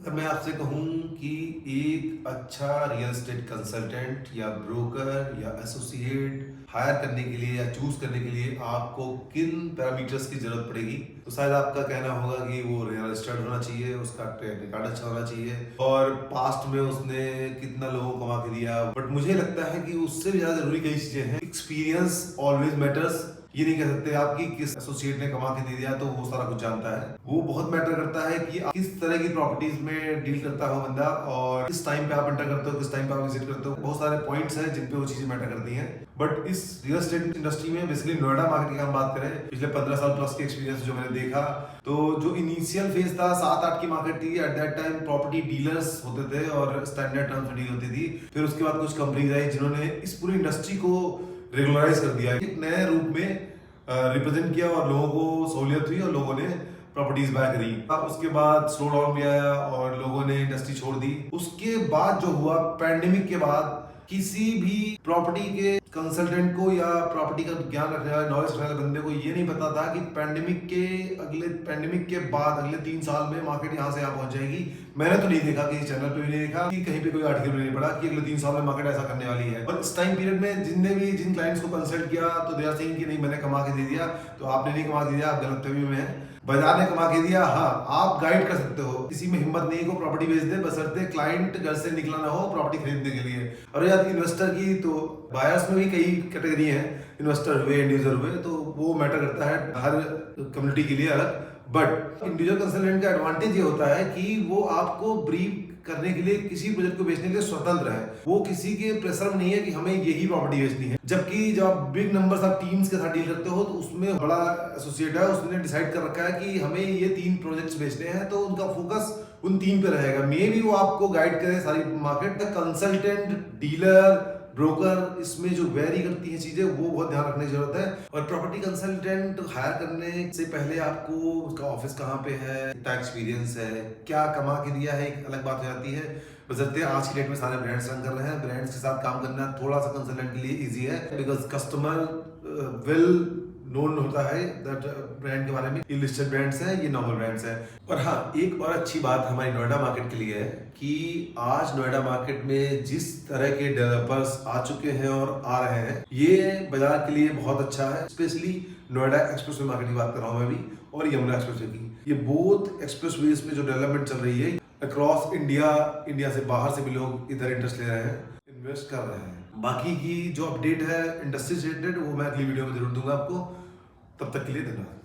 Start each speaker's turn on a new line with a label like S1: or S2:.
S1: अगर मैं आपसे कहूँ कि एक अच्छा रियल एस्टेट कंसल्टेंट या ब्रोकर या एसोसिएट हायर करने के लिए या चूज करने के लिए आपको किन पैरामीटर्स की जरूरत पड़ेगी, तो शायद आपका कहना होगा कि वो रियल एस्टेट होना चाहिए, उसका ट्रैक रिकॉर्ड अच्छा होना चाहिए और पास्ट में उसने कितना लोगों को कमा के दिया। बट मुझे लगता है कि उससे भी ज्यादा जरूरी कई चीजें हैं। Experience always matters. ये नहीं कह सकते आप कि किस एसोसिएट ने कमा के दे दिया तो वो सारा कुछ जानता है। वो बहुत मैटर करता है कि आप किस तरह की प्रॉपर्टीज में डील करता हो बंदा और किस टाइम पे आप एंटर करते हो, किस टाइम पे आप विजिट करते हो। बहुत सारे पॉइंट्स हैं जिन पे वो चीजें मैटर करती हैं। बट इस रियल एस्टेट इंडस्ट्री में बेसिकली नोएडा मार्केट की हम बात करें, पिछले 15 साल प्लस के एक्सपीरियंस जो मैंने देखा, तो जो इनिशियल फेज था 7-8 की मार्केट थी। At that time property dealers होते थे और स्टैंडर्ड टर्म्स में डील होती थी। फिर उसके बाद कुछ कंपनीज आई जिन्होंने इस पूरी इंडस्ट्री को रेगुलराइज कर दिया, एक नए रूप में रिप्रेजेंट किया और लोगों को सहूलियत हुई और लोगों ने प्रॉपर्टीज बाय करी। अब उसके बाद स्लो डाउन भी आया और लोगों ने इंडस्ट्री छोड़ दी। उसके बाद जो हुआ पैंडेमिक के बाद, किसी भी प्रॉपर्टी के कंसल्टेंट को या प्रॉपर्टी का ज्ञान रखने वाले, नॉलेज रखने वाले बंदे को ये नहीं पता था कि पैंडेमिक के बाद अगले 3 साल में मार्केट यहाँ से यहाँ पहुंच जाएगी। मैंने तो नहीं देखा, किसी चैनल पे भी नहीं देखा, कि कहीं पे कोई आर्टिकल नहीं पढ़ा कि अगले 3 साल में मार्केट ऐसा करने वाली है। और इस टाइम पीरियड में जिन क्लाइंट्स को कंसल्ट किया तो दे आर सेइंग कि नहीं मैंने कमा के दे दिया, तो आपने नहीं कमा के दिया, आप गलतफहमी में है। बाजार ने कमा के दिया। हाँ, आप गाइड कर सकते हो, किसी में हिम्मत नहीं को प्रॉपर्टी बेच दे, बशर्ते क्लाइंट घर से निकला ना हो प्रॉपर्टी खरीदने के लिए। और यार इन्वेस्टर की तो बायर्स में भी कई कैटेगरी हैं, इन्वेस्टर हुए, इंडिविजुअल हुए, तो वो मैटर करता है हर कम्युनिटी के लिए अलग। बट इंडिविजुअल कंसल्टेंट का एडवांटेज ये होता है कि वो आपको ब्रीफ करने के लिए, किसी प्रोजेक्ट को बेचने के लिए स्वतंत्र है। वो किसी के प्रेशर में नहीं है कि हमें यही प्रॉपर्टी बेचनी है। जबकि जब आप बिग नंबर्स ऑफ टीम्स के साथ डील करते हो तो उसमें बड़ा एसोसिएट है, उसने डिसाइड कर रखा है कि हमें ये 3 प्रोजेक्ट्स बेचने हैं, तो उनका फोकस उन 3 पे रहेगा। मे भी वो आपको गाइड करे सारी मार्केट। कंसल्टेंट, डीलर, ब्रोकर, इसमें जो वेरी करती हैं चीजें, वो बहुत ध्यान रखने की जरूरत है। और प्रॉपर्टी कंसल्टेंट हायर करने से पहले आपको उसका ऑफिस कहाँ पे है, कितना एक्सपीरियंस है, क्या कमा के दिया है, एक अलग बात हो जाती है। बशर्ते आज की डेट में सारे ब्रांड्स रन कर रहे हैं, ब्रांड्स के साथ काम करना थोड़ा सा कंसल्टेंट के लिए इजी है, बिकॉज कस्टमर विल नोन होता है दैट ब्रांड के बारे में, ये लिस्टेड ब्रांड्स हैं, ये नॉर्मल ब्रांड्स हैं। और हाँ, एक और अच्छी बात हमारी नोएडा मार्केट के लिए है कि आज नोएडा मार्केट में जिस तरह के डेवलपर्स आ चुके हैं और आ रहे हैं, ये बाजार के लिए बहुत अच्छा है। स्पेशली नोएडा एक्सप्रेसवे मार्केट की बात कर रहा हूँ मैं भी, और यमुना एक्सप्रेसवे की। ये बोथ एक्सप्रेसवेज में जो डेवलपमेंट चल रही है अक्रॉस इंडिया से बाहर से भी लोग इधर इंटरेस्ट ले रहे हैं, इन्वेस्ट कर रहे हैं। बाकी की जो अपडेट है इंडस्ट्री से रिलेटेड, वो मैं अगली वीडियो में जरूर दूंगा आपको। तब तक के लिए धन्यवाद।